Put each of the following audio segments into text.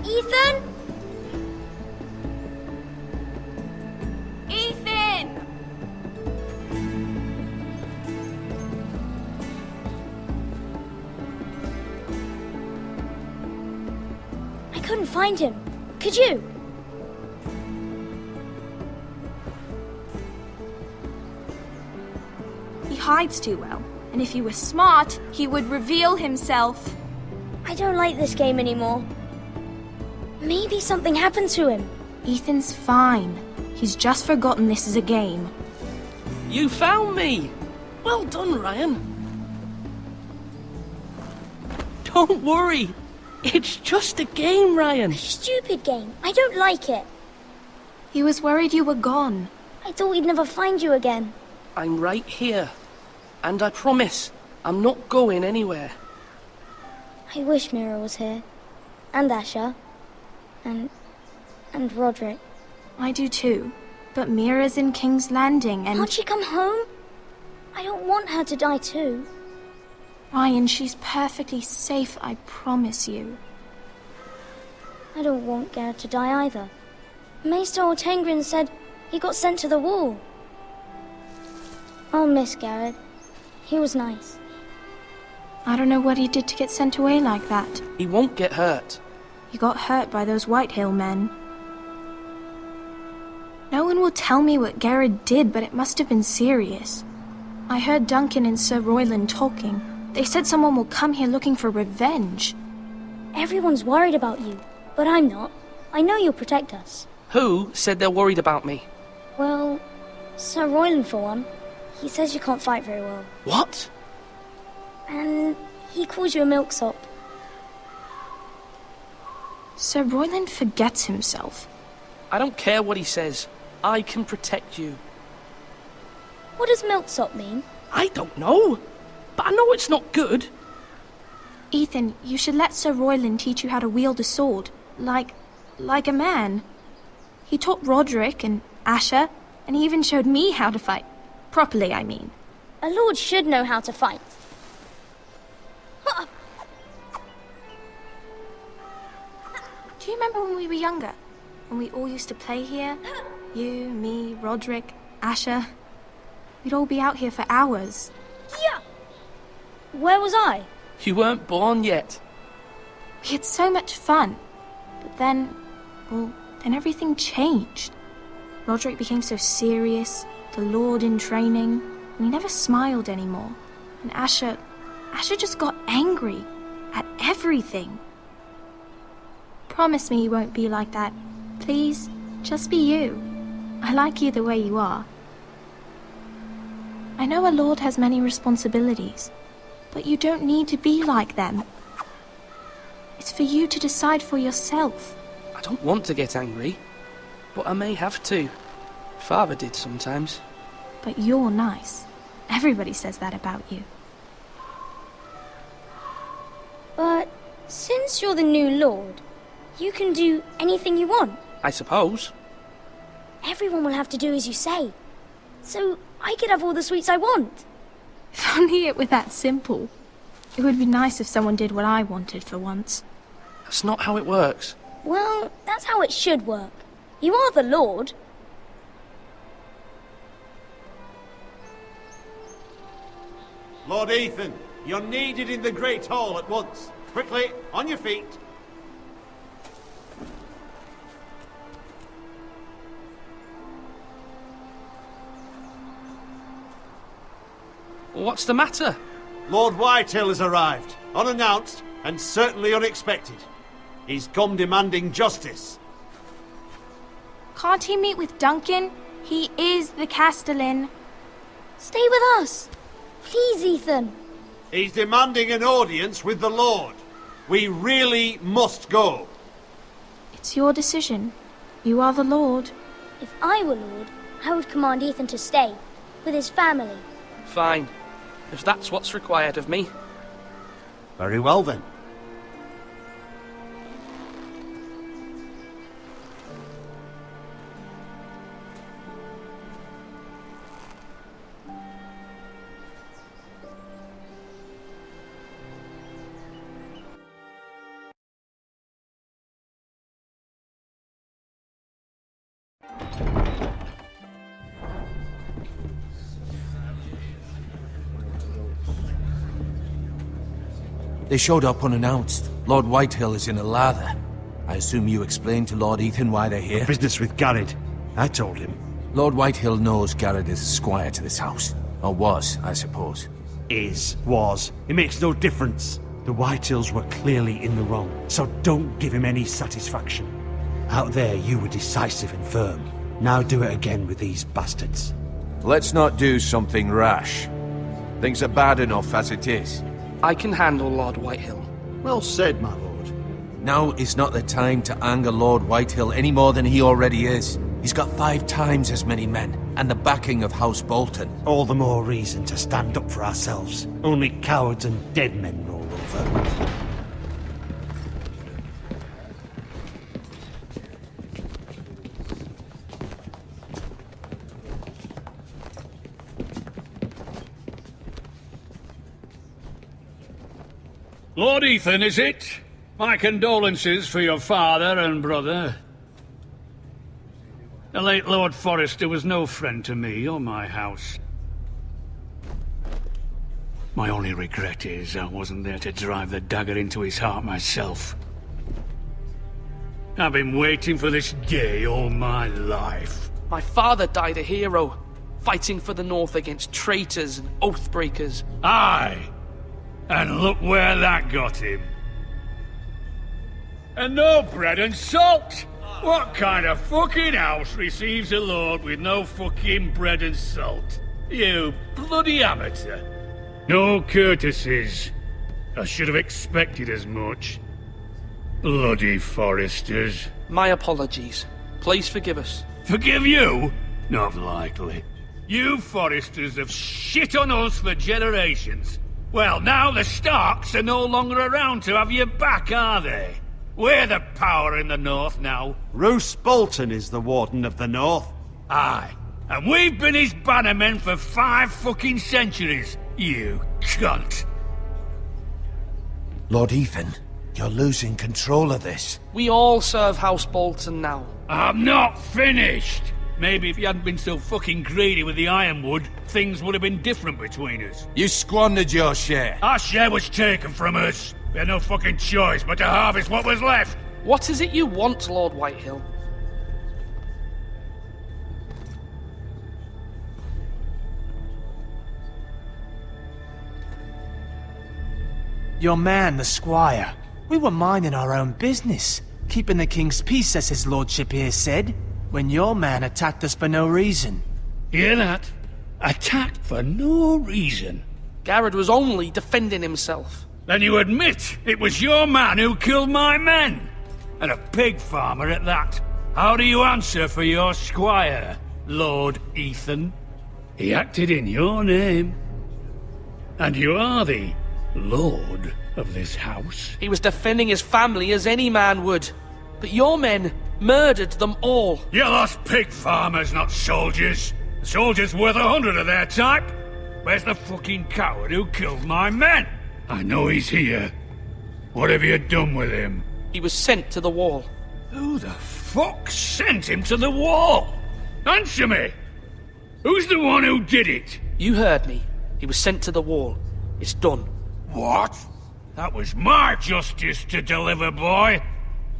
Ethan? Ethan! I couldn't find him. Could you? He hides too well, and if he were smart, he would reveal himself. I don't like this game anymore. Maybe something happened to him. Ethan's fine. He's just forgotten this is a game. You found me! Well done, Ryan. Don't worry. It's just a game, Ryan. Stupid game. I don't like it. He was worried you were gone. I thought we'd never find you again. I'm right here. And I promise, I'm not going anywhere. I wish Mira was here. And Asher. And Roderick. I do too. But Mira's in King's Landing and... Can't she come home? I don't want her to die too. Ryan, she's perfectly safe, I promise you. I don't want Garrett to die either. Maester Ortengrin said he got sent to the wall. I'll miss Garrett. He was nice. I don't know what he did to get sent away like that. He won't get hurt. He got hurt by those Whitehill men. No one will tell me what Garrett did, but it must have been serious. I heard Duncan and Sir Royland talking. They said someone will come here looking for revenge. Everyone's worried about you, but I'm not. I know you'll protect us. Who said they're worried about me? Well, Sir Royland for one. He says you can't fight very well. What? And he calls you a milksop. Sir Royland forgets himself. I don't care what he says. I can protect you. What does milksop mean? I don't know. But I know it's not good. Ethan, you should let Sir Royland teach you how to wield a sword. Like a man. He taught Roderick and Asher, and he even showed me how to fight. Properly, I mean. A lord should know how to fight. Do you remember when we were younger? When we all used to play here? You, me, Roderick, Asher. We'd all be out here for hours. Yeah. Where was I? You weren't born yet. We had so much fun. But then everything changed. Roderick became so serious, the Lord in training, and he never smiled anymore. And Asher just got angry at everything. Promise me you won't be like that. Please, just be you. I like you the way you are. I know a lord has many responsibilities, but you don't need to be like them. It's for you to decide for yourself. I don't want to get angry, but I may have to. Father did sometimes. But you're nice. Everybody says that about you. But since you're the new lord, you can do anything you want. I suppose. Everyone will have to do as you say. So I could have all the sweets I want. If only it were that simple. It would be nice if someone did what I wanted for once. That's not how it works. Well, that's how it should work. You are the lord. Lord Ethan, you're needed in the Great Hall at once. Quickly, on your feet. What's the matter? Lord Whitehill has arrived, unannounced and certainly unexpected. He's come demanding justice. Can't he meet with Duncan? He is the Castellan. Stay with us. Please, Ethan. He's demanding an audience with the Lord. We really must go. It's your decision. You are the Lord. If I were lord, I would command Ethan to stay, with his family. Fine. If that's what's required of me. Very well then. They showed up unannounced. Lord Whitehill is in a lather. I assume you explained to Lord Ethan why they're here? Business with Garrett. I told him. Lord Whitehill knows Garrett is a squire to this house. Or was, I suppose. Was. It makes no difference. The Whitehills were clearly in the wrong, so don't give him any satisfaction. Out there, you were decisive and firm. Now do it again with these bastards. Let's not do something rash. Things are bad enough as it is. I can handle Lord Whitehill. Well said, my lord. Now is not the time to anger Lord Whitehill any more than he already is. He's got 5 times as many men, and the backing of House Bolton. All the more reason to stand up for ourselves. Only cowards and dead men roll over. Lord Ethan, is it? My condolences for your father and brother. The late Lord Forrester was no friend to me or my house. My only regret is I wasn't there to drive the dagger into his heart myself. I've been waiting for this day all my life. My father died a hero, fighting for the North against traitors and oathbreakers. Aye! And look where that got him. And no bread and salt! What kind of fucking house receives a lord with no fucking bread and salt? You bloody amateur. No courtesies. I should have expected as much. Bloody Forresters. My apologies. Please forgive us. Forgive you? Not likely. You Forresters have shit on us for generations. Well, now the Starks are no longer around to have your back, are they? We're the power in the North now. Roose Bolton is the Warden of the North. Aye. And we've been his bannermen for 5 fucking centuries, you cunt. Lord Ethan, you're losing control of this. We all serve House Bolton now. I'm not finished! Maybe if you hadn't been so fucking greedy with the ironwood, things would have been different between us. You squandered your share. Our share was taken from us. We had no fucking choice but to harvest what was left. What is it you want, Lord Whitehill? Your man, the squire. We were minding our own business, keeping the king's peace, as his lordship here said, when your man attacked us for no reason. Hear that? Attacked for no reason. Garrett was only defending himself. Then you admit it was your man who killed my men? And a pig farmer at that. How do you answer for your squire, Lord Ethan? He acted in your name. And you are the lord of this house. He was defending his family as any man would. But your men murdered them all. You lost pig farmers, not soldiers. The soldiers worth 100 of their type. Where's the fucking coward who killed my men? I know he's here. What have you done with him? He was sent to the wall. Who the fuck sent him to the wall? Answer me! Who's the one who did it? You heard me. He was sent to the wall. It's done. What? That was my justice to deliver, boy.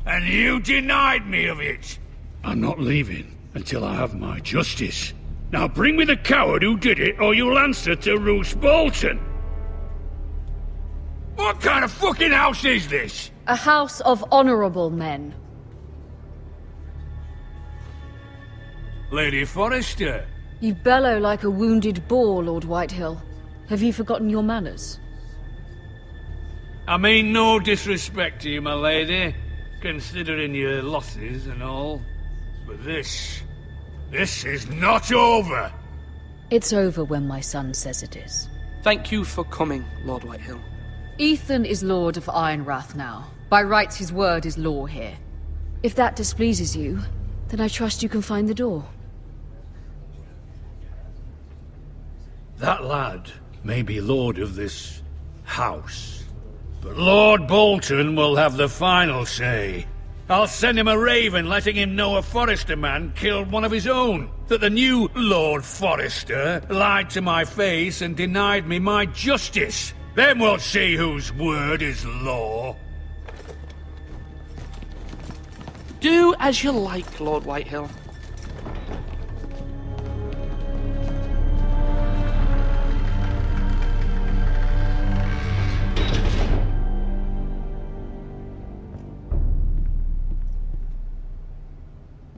And you denied me of it. I'm not leaving until I have my justice. Now bring me the coward who did it, or you'll answer to Roose Bolton. What kind of fucking house is this? A house of honorable men. Lady Forrester. You bellow like a wounded boar, Lord Whitehill. Have you forgotten your manners? I mean no disrespect to you, my lady, considering your losses and all. But this is not over. It's over when my son says it is. Thank you for coming, Lord Whitehill. Ethan is Lord of Ironwrath now. By rights, his word is law here. If that displeases you, then I trust you can find the door. That lad may be lord of this house, but Lord Bolton will have the final say. I'll send him a raven letting him know a Forrester man killed one of his own, that the new Lord Forrester lied to my face and denied me my justice. Then we'll see whose word is law. Do as you like, Lord Whitehill.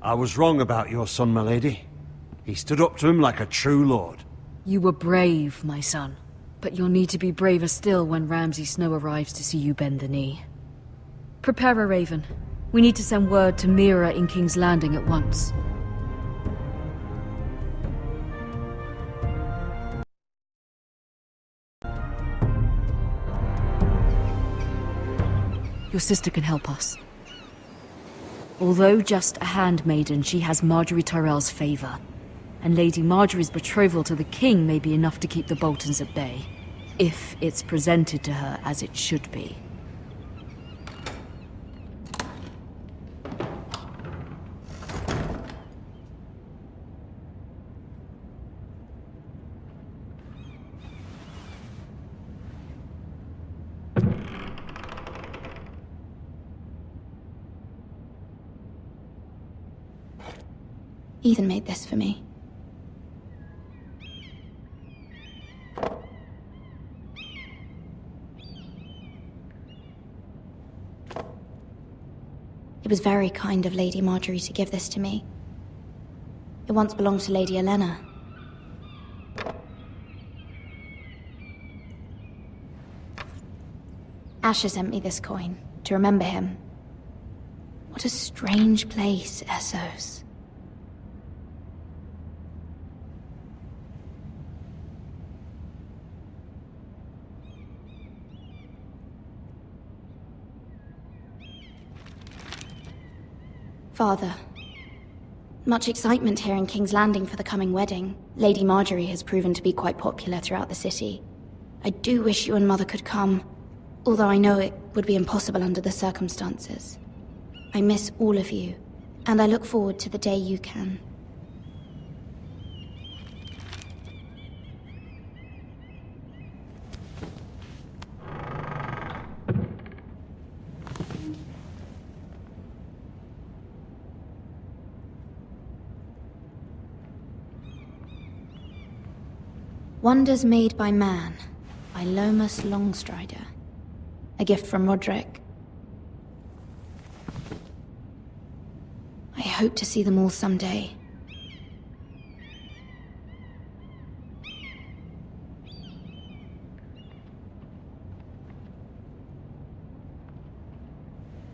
I was wrong about your son, my lady. He stood up to him like a true lord. You were brave, my son. But you'll need to be braver still when Ramsay Snow arrives to see you bend the knee. Prepare a raven. We need to send word to Mira in King's Landing at once. Your sister can help us. Although just a handmaiden, she has Marjorie Tyrell's favor. And Lady Marjorie's betrothal to the king may be enough to keep the Boltons at bay. If it's presented to her as it should be. Ethan made this for me. It was very kind of Lady Marjorie to give this to me. It once belonged to Lady Elena. Asher sent me this coin to remember him. What a strange place, Essos. Father, much excitement here in King's Landing for the coming wedding. Lady Marjorie has proven to be quite popular throughout the city. I do wish you and Mother could come, although I know it would be impossible under the circumstances. I miss all of you, and I look forward to the day you can. Wonders Made by Man, by Lomas Longstrider. A gift from Roderick. I hope to see them all someday.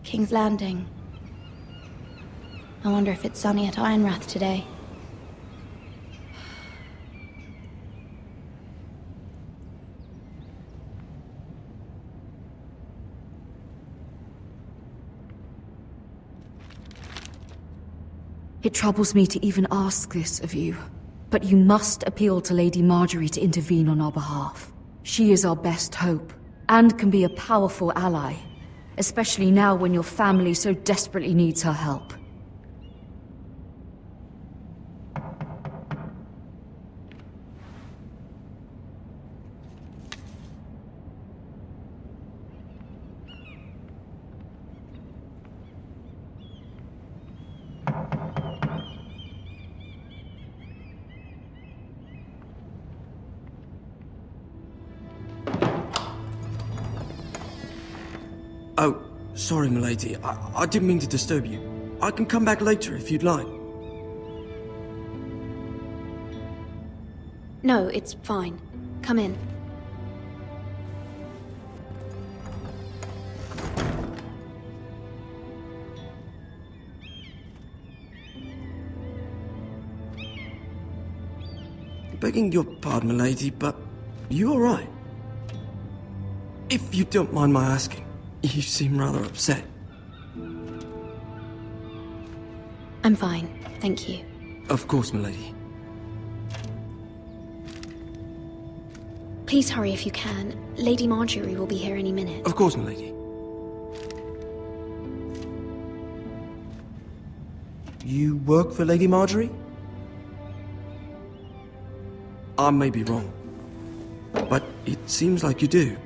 King's Landing. I wonder if it's sunny at Ironwrath today. It troubles me to even ask this of you, but you must appeal to Lady Marjorie to intervene on our behalf. She is our best hope, and can be a powerful ally, especially now when your family so desperately needs her help. Oh, sorry, milady. I didn't mean to disturb you. I can come back later if you'd like. No, it's fine. Come in. Begging your pardon, milady, but you all right? If you don't mind my asking, you seem rather upset. I'm fine, thank you. Of course, milady. Please hurry if you can. Lady Marjorie will be here any minute. Of course, milady. You work for Lady Marjorie? I may be wrong, but it seems like you do.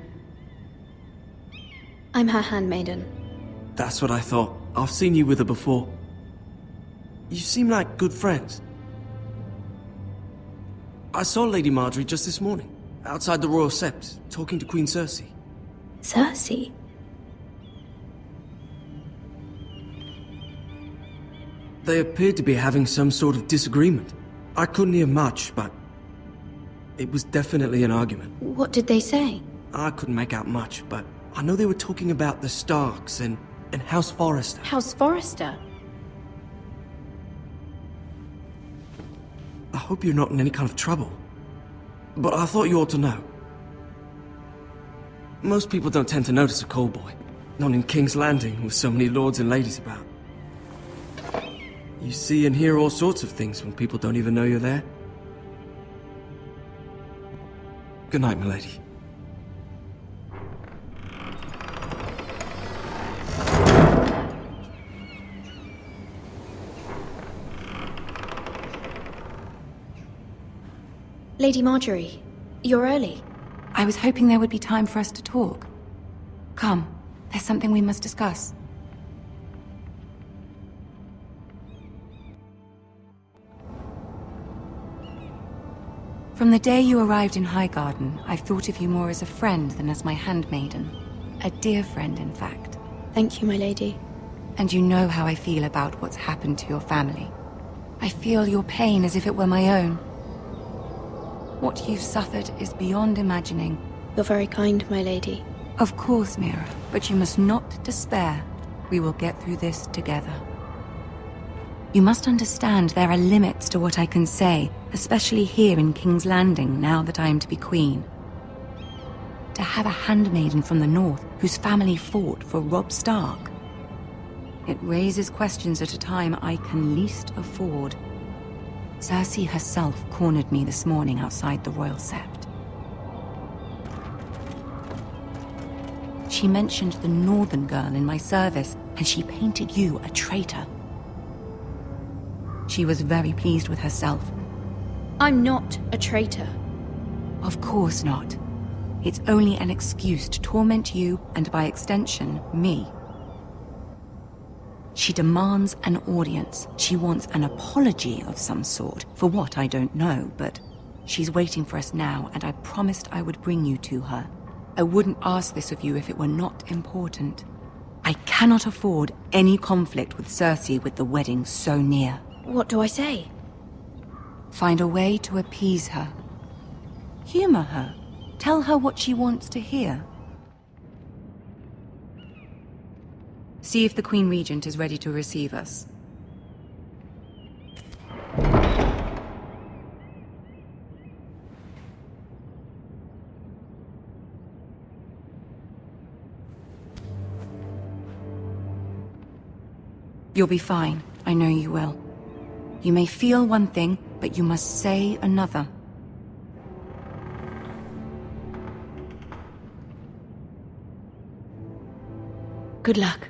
I'm her handmaiden. That's what I thought. I've seen you with her before. You seem like good friends. I saw Lady Marjorie just this morning, outside the Royal Sept, talking to Queen Cersei. Cersei? They appeared to be having some sort of disagreement. I couldn't hear much, but it was definitely an argument. What did they say? I couldn't make out much, but I know they were talking about the Starks and House Forrester. House Forrester? I hope you're not in any kind of trouble. But I thought you ought to know. Most people don't tend to notice a call boy. Not in King's Landing with so many lords and ladies about. You see and hear all sorts of things when people don't even know you're there. Good night, milady. Lady Marjorie, you're early. I was hoping there would be time for us to talk. Come, there's something we must discuss. From the day you arrived in Highgarden, I've thought of you more as a friend than as my handmaiden. A dear friend, in fact. Thank you, my lady. And you know how I feel about what's happened to your family. I feel your pain as if it were my own. What you've suffered is beyond imagining. You're very kind, my lady. Of course, Mira, but you must not despair. We will get through this together. You must understand there are limits to what I can say, especially here in King's Landing, now that I am to be queen. To have a handmaiden from the north whose family fought for Robb Stark. It raises questions at a time I can least afford. Cersei herself cornered me this morning outside the Royal Sept. She mentioned the northern girl in my service, and she painted you a traitor. She was very pleased with herself. I'm not a traitor. Of course not. It's only an excuse to torment you, and by extension, me. She demands an audience. She wants an apology of some sort, for what I don't know, but she's waiting for us now, and I promised I would bring you to her. I wouldn't ask this of you if it were not important. I cannot afford any conflict with Cersei with the wedding so near. What do I say? Find a way to appease her. Humor her. Tell her what she wants to hear. See if the Queen Regent is ready to receive us. You'll be fine. I know you will. You may feel one thing, but you must say another. Good luck.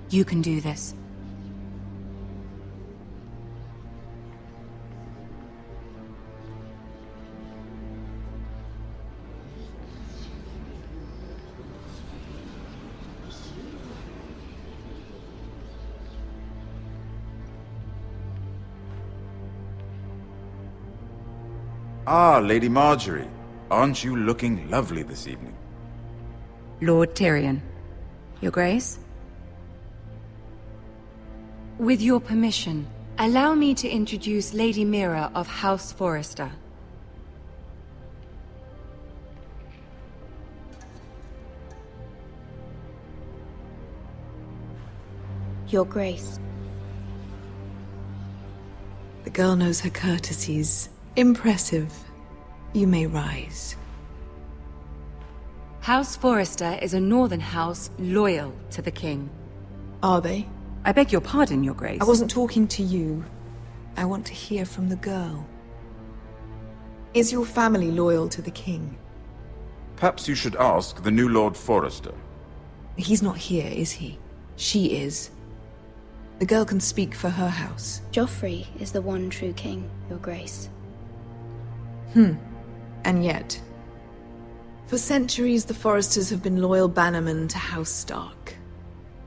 You can do this. Ah, Lady Marjorie. Aren't you looking lovely this evening? Lord Tyrion. Your Grace? With your permission, allow me to introduce Lady Mira of House Forrester. Your Grace. The girl knows her courtesies. Impressive. You may rise. House Forrester is a northern house loyal to the king. Are they? I beg your pardon, Your Grace. I wasn't talking to you. I want to hear from the girl. Is your family loyal to the king? Perhaps you should ask the new Lord Forrester. He's not here, is he? She is. The girl can speak for her house. Joffrey is the one true king, Your Grace. And yet, for centuries the Forresters have been loyal bannermen to House Stark.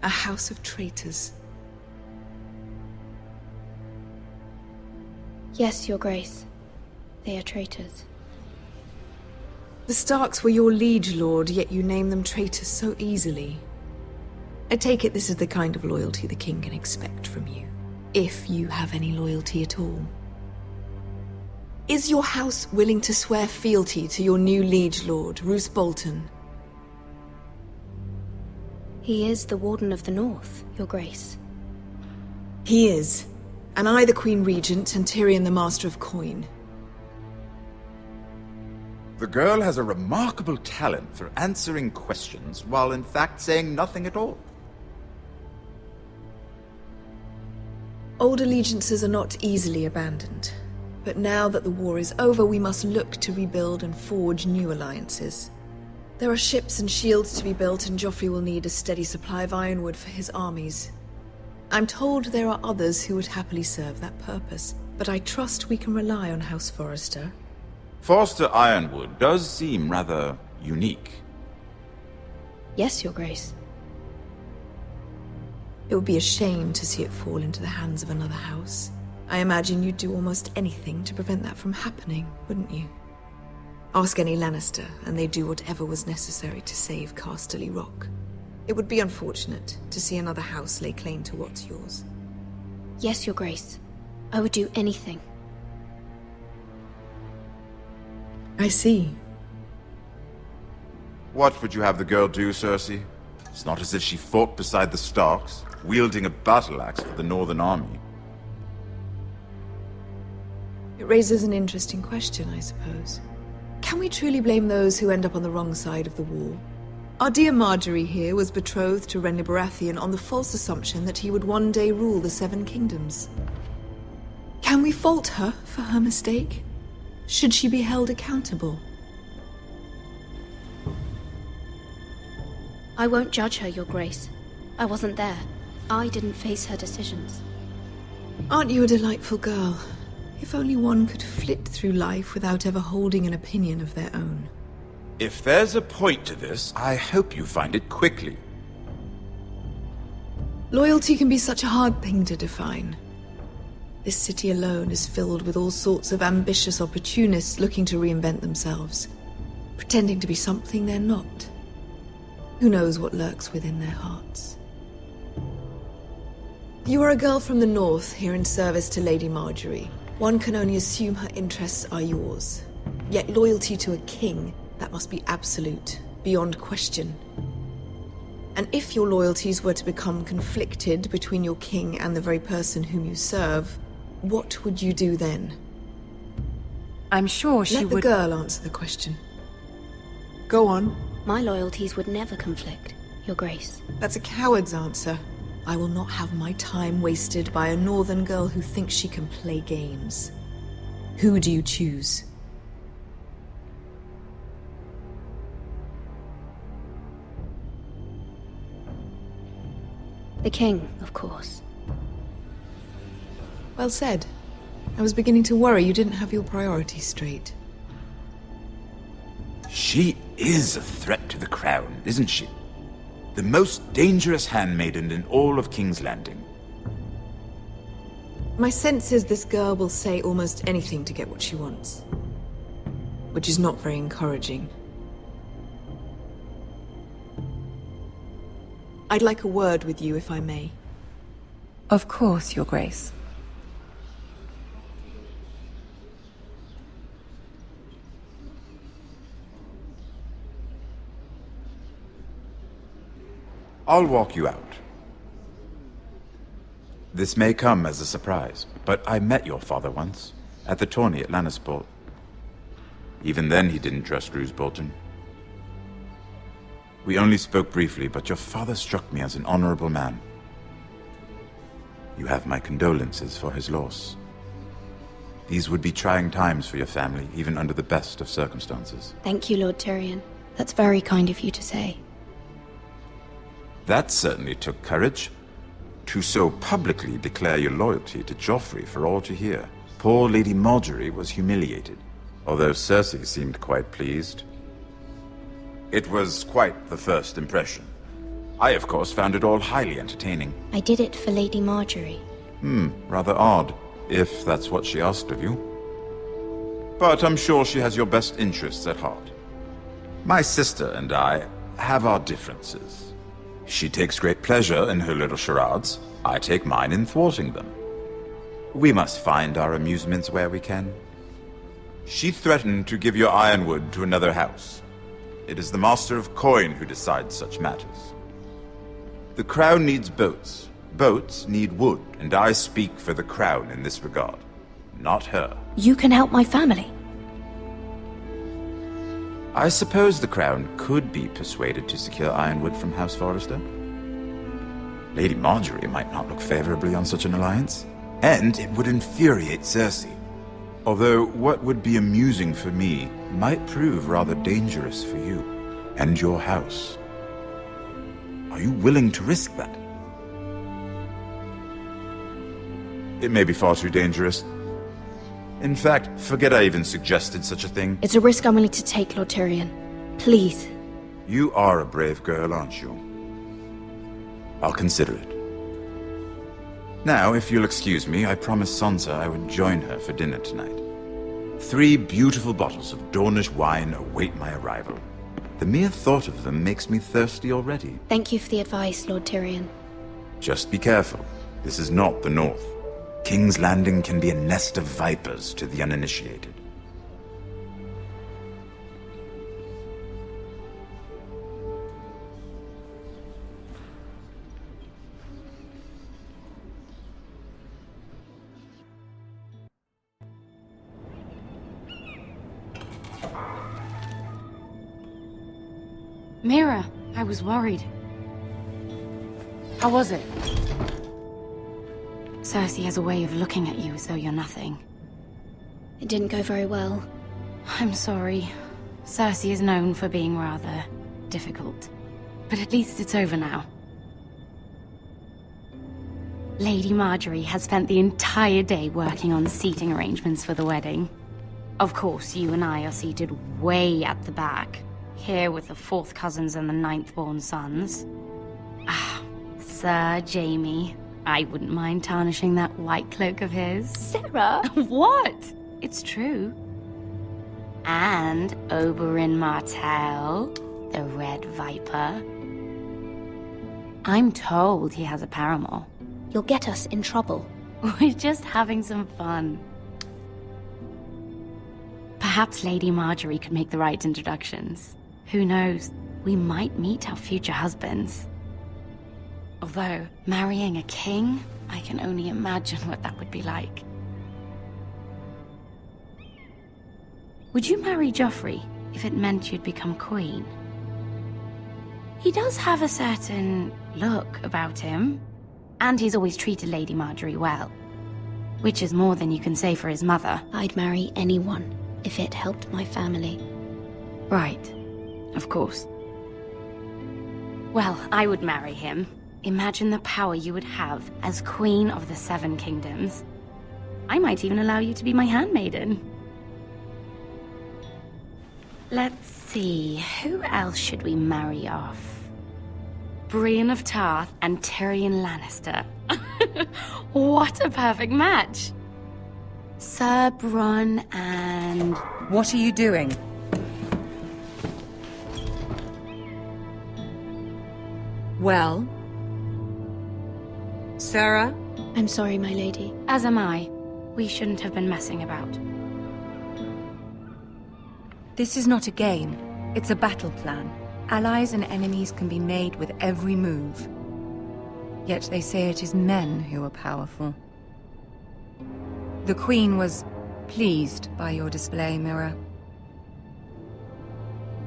A house of traitors. Yes, Your Grace. They are traitors. The Starks were your liege lord, yet you name them traitors so easily. I take it this is the kind of loyalty the king can expect from you. If you have any loyalty at all. Is your house willing to swear fealty to your new liege lord, Roose Bolton? He is the Warden of the North, Your Grace. He is. And I the Queen Regent, and Tyrion the Master of Coin. The girl has a remarkable talent for answering questions while in fact saying nothing at all. Old allegiances are not easily abandoned. But now that the war is over, we must look to rebuild and forge new alliances. There are ships and shields to be built, and Joffrey will need a steady supply of ironwood for his armies. I'm told there are others who would happily serve that purpose, but I trust we can rely on House Forrester. Forster Ironwood does seem rather unique. Yes, Your Grace. It would be a shame to see it fall into the hands of another house. I imagine you'd do almost anything to prevent that from happening, wouldn't you? Ask any Lannister, and they'd do whatever was necessary to save Casterly Rock. It would be unfortunate to see another house lay claim to what's yours. Yes, Your Grace. I would do anything. I see. What would you have the girl do, Cersei? It's not as if she fought beside the Starks, wielding a battle axe for the Northern Army. It raises an interesting question, I suppose. Can we truly blame those who end up on the wrong side of the war? Our dear Marjorie here was betrothed to Renly Baratheon on the false assumption that he would one day rule the Seven Kingdoms. Can we fault her for her mistake? Should she be held accountable? I won't judge her, Your Grace. I wasn't there. I didn't face her decisions. Aren't you a delightful girl? If only one could flit through life without ever holding an opinion of their own. If there's a point to this, I hope you find it quickly. Loyalty can be such a hard thing to define. This city alone is filled with all sorts of ambitious opportunists looking to reinvent themselves, pretending to be something they're not. Who knows what lurks within their hearts? You are a girl from the north, here in service to Lady Marjorie. One can only assume her interests are yours. Yet loyalty to a king, that must be absolute, beyond question. And if your loyalties were to become conflicted between your king and the very person whom you serve, what would you do then? I'm sure she would... Let the girl answer the question. Go on. My loyalties would never conflict, Your Grace. That's a coward's answer. I will not have my time wasted by a northern girl who thinks she can play games. Who do you choose? The king, of course. Well said. I was beginning to worry you didn't have your priorities straight. She is a threat to the crown, isn't she? The most dangerous handmaiden in all of King's Landing. My sense is this girl will say almost anything to get what she wants. Which is not very encouraging. I'd like a word with you, if I may. Of course, Your Grace. I'll walk you out. This may come as a surprise, but I met your father once, at the tourney at Lannisport. Even then he didn't trust Roose Bolton. We only spoke briefly, but your father struck me as an honorable man. You have my condolences for his loss. These would be trying times for your family, even under the best of circumstances. Thank you, Lord Tyrion. That's very kind of you to say. That certainly took courage. To so publicly declare your loyalty to Joffrey for all to hear. Poor Lady Margaery was humiliated, although Cersei seemed quite pleased. It was quite the first impression. I, of course, found it all highly entertaining. I did it for Lady Margaery. Rather odd, if that's what she asked of you. But I'm sure she has your best interests at heart. My sister and I have our differences. She takes great pleasure in her little charades. I take mine in thwarting them. We must find our amusements where we can. She threatened to give your ironwood to another house. It is the Master of Coin who decides such matters. The Crown needs boats. Boats need wood, and I speak for the Crown in this regard, not her. You can help my family. I suppose the Crown could be persuaded to secure ironwood from House Forrester. Lady Margaery might not look favorably on such an alliance, and it would infuriate Cersei. Although what would be amusing for me might prove rather dangerous for you and your house. Are you willing to risk that? It may be far too dangerous. In fact, forget I even suggested such a thing. It's a risk I'm willing to take, Lord Tyrion. Please. You are a brave girl, aren't you? I'll consider it. Now, if you'll excuse me, I promised Sansa I would join her for dinner tonight. 3 beautiful bottles of Dornish wine await my arrival. The mere thought of them makes me thirsty already. Thank you for the advice, Lord Tyrion. Just be careful. This is not the North. King's Landing can be a nest of vipers to the uninitiated. Mira, I was worried. How was it? Cersei has a way of looking at you as though you're nothing. It didn't go very well. I'm sorry. Cersei is known for being rather difficult. But at least it's over now. Lady Margaery has spent the entire day working on seating arrangements for the wedding. Of course, you and I are seated way at the back, here with the 4th cousins and the 9th-born sons. Ah, Sir Jaime. I wouldn't mind tarnishing that white cloak of his. Sarah! What? It's true. And Oberyn Martell, the Red Viper. I'm told he has a paramour. You'll get us in trouble. We're just having some fun. Perhaps Lady Margaery could make the right introductions. Who knows? We might meet our future husbands. Although, marrying a king, I can only imagine what that would be like. Would you marry Joffrey if it meant you'd become queen? He does have a certain look about him, and he's always treated Lady Margaery well. Which is more than you can say for his mother. I'd marry anyone if it helped my family. Right. Of course. Well, I would marry him. Imagine the power you would have as Queen of the 7 Kingdoms. I might even allow you to be my handmaiden. Let's see, who else should we marry off? Brienne of Tarth and Tyrion Lannister. What a perfect match! Sir Bronn and... What are you doing? Well? Sarah? I'm sorry, my lady. As am I. We shouldn't have been messing about. This is not a game. It's a battle plan. Allies and enemies can be made with every move. Yet they say it is men who are powerful. The Queen was pleased by your display, Mira.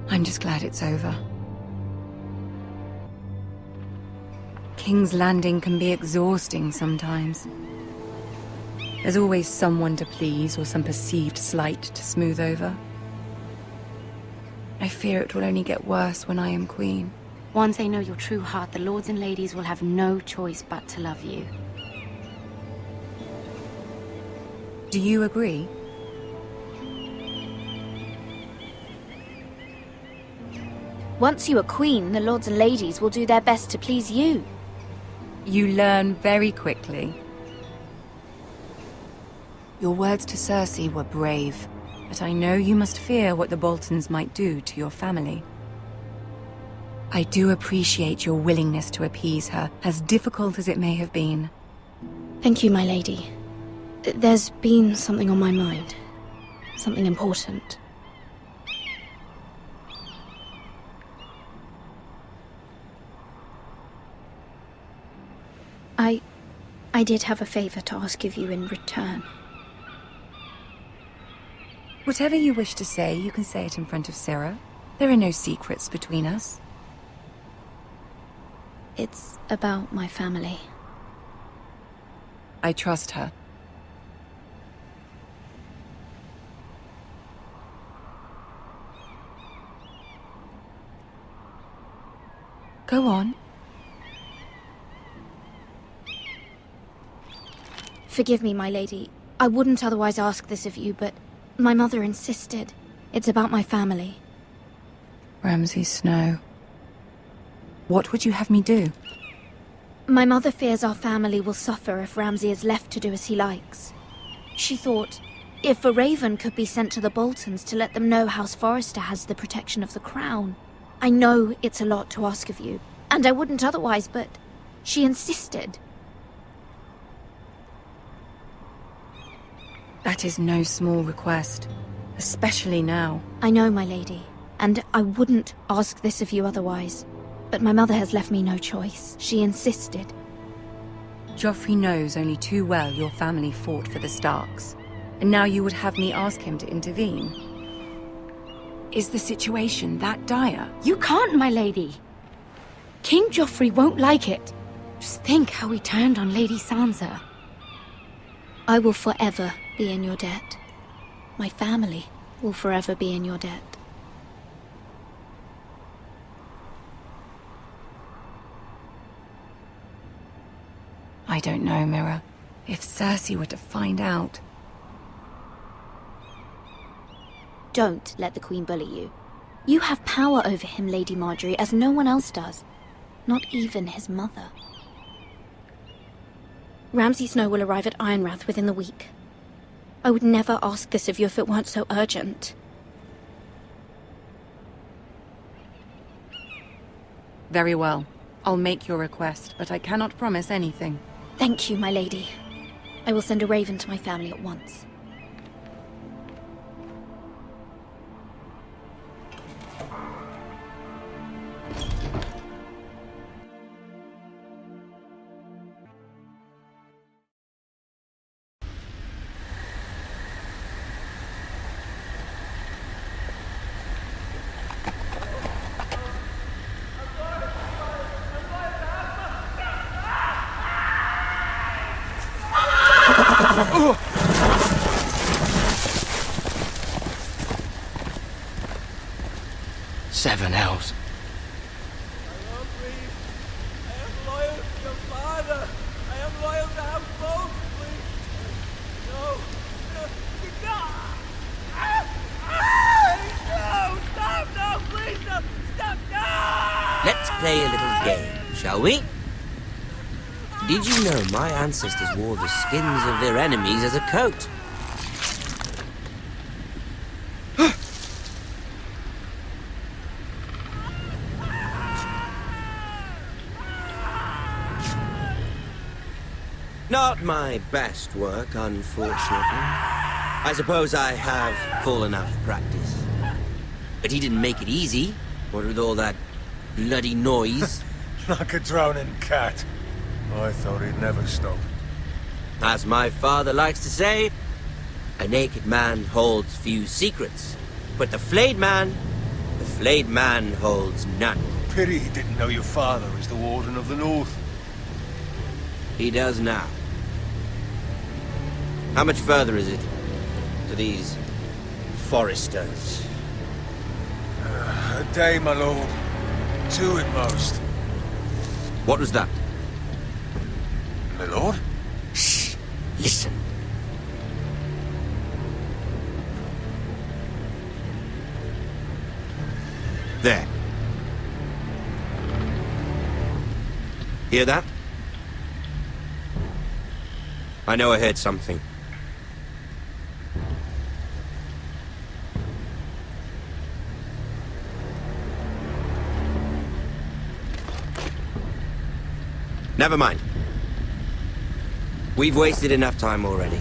I'm just glad it's over. King's Landing can be exhausting sometimes. There's always someone to please or some perceived slight to smooth over. I fear it will only get worse when I am queen. Once they know your true heart, the lords and ladies will have no choice but to love you. Do you agree? Once you are queen, the lords and ladies will do their best to please you. You learn very quickly. Your words to Cersei were brave, but I know you must fear what the Boltons might do to your family. I do appreciate your willingness to appease her, as difficult as it may have been. Thank you, my lady. There's been something on my mind. Something important. I did have a favor to ask of you in return. Whatever you wish to say, you can say it in front of Sarah. There are no secrets between us. It's about my family. I trust her. Go on. Forgive me, my lady. I wouldn't otherwise ask this of you, but my mother insisted. It's about my family. Ramsay Snow. What would you have me do? My mother fears our family will suffer if Ramsay is left to do as he likes. She thought, if a raven could be sent to the Boltons to let them know House Forrester has the protection of the crown. I know it's a lot to ask of you, and I wouldn't otherwise, but she insisted. That is no small request, especially now. I know, my lady, and I wouldn't ask this of you otherwise. But my mother has left me no choice. She insisted. Joffrey knows only too well your family fought for the Starks, and now you would have me ask him to intervene. Is the situation that dire? You can't, my lady. King Joffrey won't like it. Just think how he turned on Lady Sansa. I will forever be in your debt. My family will forever be in your debt. I don't know, Mira. If Cersei were to find out... Don't let the Queen bully you. You have power over him, Lady Marjorie, as no one else does. Not even his mother. Ramsay Snow will arrive at Ironwrath within the week. I would never ask this of you if it weren't so urgent. Very well. I'll make your request, but I cannot promise anything. Thank you, my lady. I will send a raven to my family at once. Seven hells. Let's play a little game, shall we? Did you know my ancestors wore the skins of their enemies as a coat? Not my best work, unfortunately. I suppose I have fallen out of practice. But he didn't make it easy, what with all that bloody noise. Like a drowning cat. I thought he'd never stop. As my father likes to say, a naked man holds few secrets. But the flayed man holds none. Pity he didn't know your father is the Warden of the North. He does now. How much further is it to these foresters? A day, my lord. 2 at most. What was that? My lord? Shh! Listen. There. Hear that? I know I heard something. Never mind. We've wasted enough time already.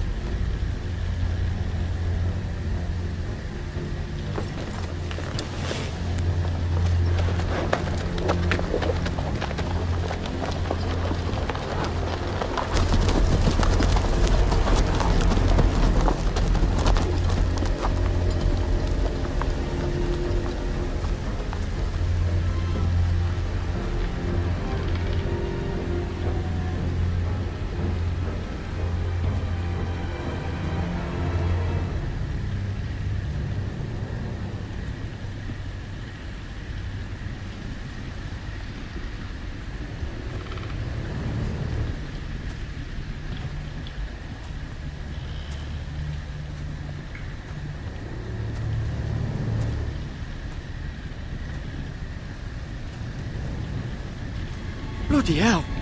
Bloody hell!